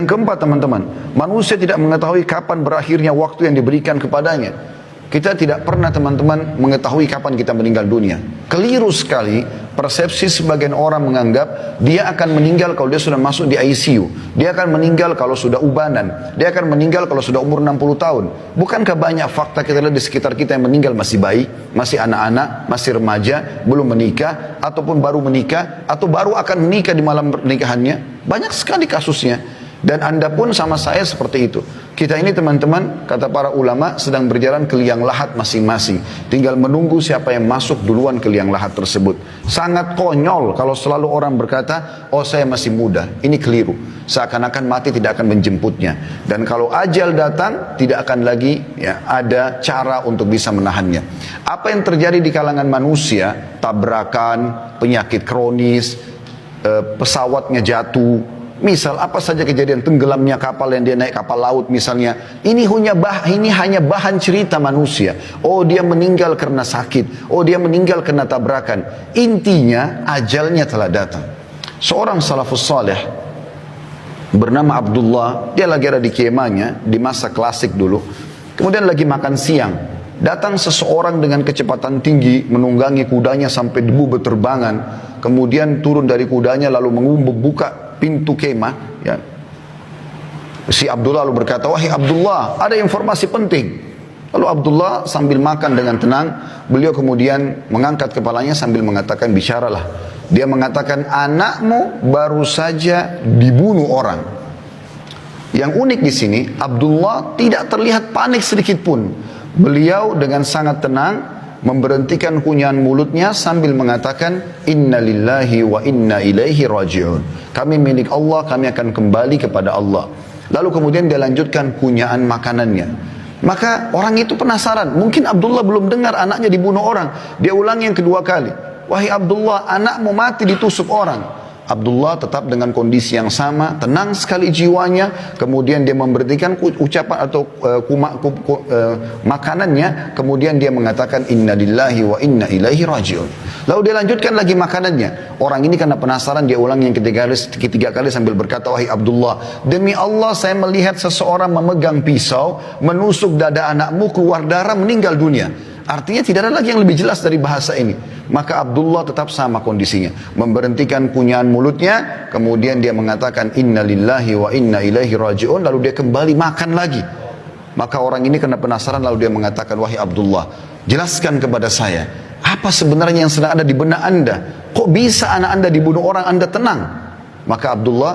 Yang keempat teman-teman, manusia tidak mengetahui kapan berakhirnya waktu yang diberikan kepadanya. Kita tidak pernah teman-teman mengetahui kapan kita meninggal dunia. Keliru sekali persepsi sebagian orang menganggap dia akan meninggal kalau dia sudah masuk di ICU. Dia akan meninggal kalau sudah ubanan. Dia akan meninggal kalau sudah umur 60 tahun. Bukankah banyak fakta kita lihat di sekitar kita yang meninggal masih bayi, masih anak-anak, masih remaja, belum menikah, ataupun baru menikah, atau baru akan menikah di malam pernikahannya. Banyak sekali kasusnya. Dan anda pun sama saya seperti itu. Kita ini teman-teman, kata para ulama, sedang berjalan ke liang lahat masing-masing. Tinggal menunggu siapa yang masuk duluan ke liang lahat tersebut. Sangat konyol kalau selalu orang berkata, oh saya masih muda. Ini keliru. Seakan-akan mati tidak akan menjemputnya. Dan kalau ajal datang, tidak akan lagi ada cara untuk bisa menahannya. Apa yang terjadi di kalangan manusia, tabrakan, penyakit kronis, pesawatnya jatuh, misal apa saja kejadian, tenggelamnya kapal yang dia naik kapal laut misalnya, ini hanya bahan cerita manusia. Oh dia meninggal karena sakit, oh dia meninggal karena tabrakan. Intinya ajalnya telah datang. Seorang salafus saleh bernama Abdullah, dia lagi ada di kemahnya di masa klasik dulu, kemudian lagi makan siang. Datang seseorang dengan kecepatan tinggi, menunggangi kudanya sampai debu berterbangan, kemudian turun dari kudanya lalu membuka pintu kemah. Si Abdullah lalu berkata, wahai Abdullah, ada informasi penting. Lalu Abdullah sambil makan dengan tenang, beliau kemudian mengangkat kepalanya sambil mengatakan, bicaralah. Dia mengatakan, anakmu baru saja dibunuh orang. Yang unik di sini, Abdullah tidak terlihat panik sedikit pun. Beliau dengan sangat tenang memberhentikan kunyahan mulutnya sambil mengatakan, inna lillahi wa inna ilaihi raji'un. Kami milik Allah, kami akan kembali kepada Allah. Lalu kemudian dia lanjutkan kunyahan makanannya. Maka orang itu penasaran, mungkin Abdullah belum dengar anaknya dibunuh orang. Dia ulangi yang kedua kali, wahai Abdullah, anakmu mati ditusuk orang. Abdullah tetap dengan kondisi yang sama, tenang sekali jiwanya. Kemudian dia memberhentikan ucapan atau makanannya. Kemudian dia mengatakan, inna lillahi wa inna ilaihi raji'un. Lalu dia lanjutkan lagi makanannya. Orang ini karena penasaran, dia ulang yang ketiga kali sambil berkata, wahai Abdullah, demi Allah saya melihat seseorang memegang pisau, menusuk dada anakmu, keluar darah, meninggal dunia. Artinya tidak ada lagi yang lebih jelas dari bahasa ini. Maka Abdullah tetap sama kondisinya, memberhentikan kunyahan mulutnya, kemudian dia mengatakan inna lillahi wa inna ilaihi raji'un, lalu dia kembali makan lagi. Maka orang ini kena penasaran, lalu dia mengatakan, wahai Abdullah, jelaskan kepada saya, apa sebenarnya yang sedang ada di benak anda? Kok bisa anak anda dibunuh orang, anda tenang? Maka Abdullah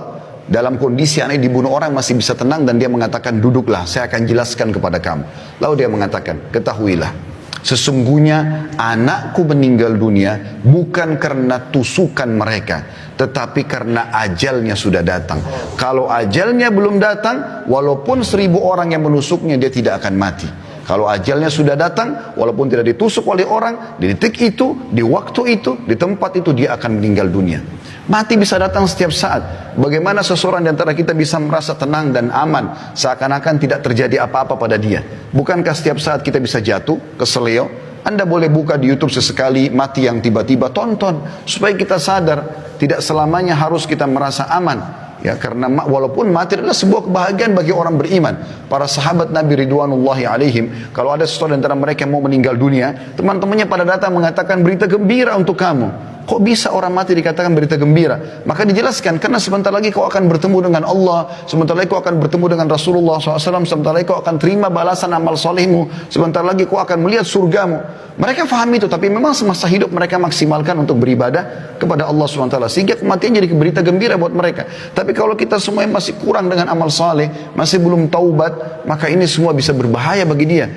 dalam kondisi anak dibunuh orang masih bisa tenang, dan dia mengatakan, duduklah, saya akan jelaskan kepada kamu. Lalu dia mengatakan, ketahuilah, sesungguhnya anakku meninggal dunia bukan karena tusukan mereka, tetapi karena ajalnya sudah datang. Kalau ajalnya belum datang, walaupun 1000 orang yang menusuknya, dia tidak akan mati. Kalau ajalnya sudah datang, walaupun tidak ditusuk oleh orang, di detik itu, di waktu itu, di tempat itu, dia akan meninggal dunia. Mati bisa datang setiap saat. Bagaimana seseorang di antara kita bisa merasa tenang dan aman, seakan-akan tidak terjadi apa-apa pada dia? Bukankah setiap saat kita bisa jatuh, keseleo? Anda boleh buka di YouTube sesekali mati yang tiba-tiba, tonton, supaya kita sadar, tidak selamanya harus kita merasa aman. Ya, karena walaupun mati adalah sebuah kebahagiaan bagi orang beriman. Para sahabat Nabi Ridwanullahi alaihim, kalau ada sesuatu antara mereka yang mau meninggal dunia, teman-temannya pada datang mengatakan, berita gembira untuk kamu. Kok bisa orang mati dikatakan berita gembira? Maka dijelaskan, karena sebentar lagi kau akan bertemu dengan Allah, sebentar lagi kau akan bertemu dengan Rasulullah SAW, sebentar lagi kau akan terima balasan amal solehmu, sebentar lagi kau akan melihat surgamu. Mereka faham itu, tapi memang semasa hidup mereka maksimalkan untuk beribadah kepada Allah SWT, sehingga kematian jadi berita gembira buat mereka. Tapi kalau kita semua masih kurang dengan amal saleh, masih belum taubat, maka ini semua bisa berbahaya bagi dia.